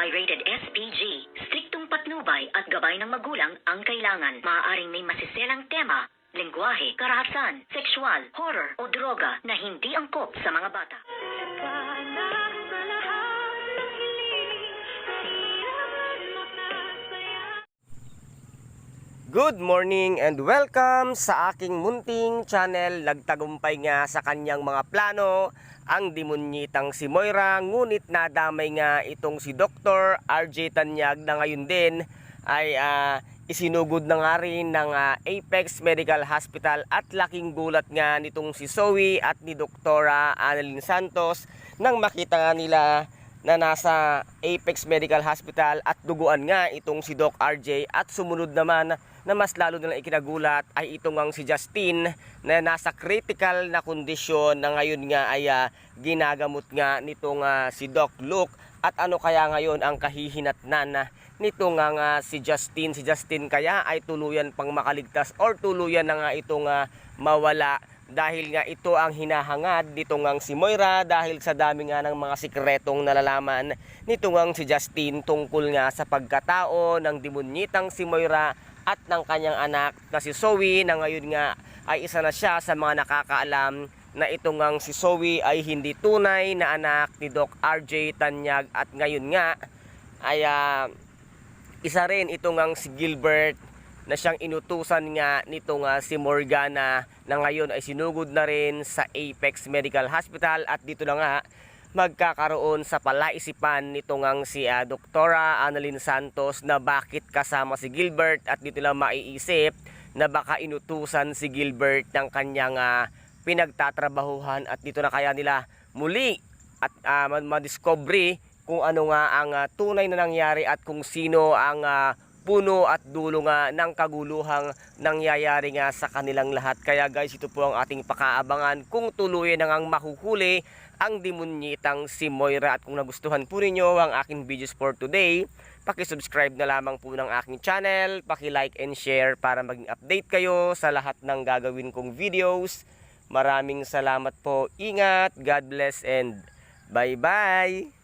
Pirated SPG. Striktong patnubay at gabay ng magulang ang kailangan. Maaaring may masiselang tema, lengguwahe, karahasan, sexual, horror o droga na hindi angkop sa mga bata. Good morning and welcome sa aking munting channel. Nagtagumpay nga sa kanyang mga plano ang demonyitang si Moira, ngunit nadamay nga itong si Dr. RJ Tanyag na ngayon din ay isinugod na nga rin ng Apex Medical Hospital, at laking gulat nga nitong si Zoe at ni Dr. Annalyn Santos nang makita nga nila na nasa Apex Medical Hospital at duguan nga itong si Doc RJ. At sumunod naman na mas lalo nilang ikinagulat ay itong ang si Justin na nasa critical na kondisyon na ngayon nga ay ginagamot nga nitong si Doc Luke. At ano kaya ngayon ang kahihinatnan nitong si Justin? Si Justin kaya ay tuluyan pang makaligtas or tuluyan na nga itong mawala, dahil nga ito ang hinahangad nitong ang si Moira, dahil sa dami nga ng mga sikretong nalalaman nitong ang si Justin tungkol nga sa pagkatao ng demonyitang si Moira at ng kanyang anak na si Zoe, na ngayon nga ay isa na siya sa mga nakakaalam na itong ang si Zoe ay hindi tunay na anak ni Doc RJ Tanyag. At ngayon nga ay isa rin itong ang si Gilbert na siyang inutusan nga nitong si Morgana, na ngayon ay sinugod na rin sa Apex Medical Hospital. At dito na nga magkakaroon sa palaisipan nitong ang si Dr. Annalyn Santos na bakit kasama si Gilbert, at dito lang maiisip na baka inutusan si Gilbert ng kanyang pinagtatrabahuhan, at dito na kaya nila muli at madiscovery kung ano nga ang tunay na nangyari at kung sino ang puno at dulo nga ng kaguluhang nangyayari nga sa kanilang lahat. Kaya guys, ito po ang ating pakaabangan kung tuluyan na ngang mahuhuli ang demonyitang si Moira. At kung nagustuhan po ninyo ang aking videos for today, paki-subscribe na lamang po ng aking channel, paki-like and share para maging update kayo sa lahat ng gagawin kong videos. Maraming salamat po. Ingat, God bless and bye-bye!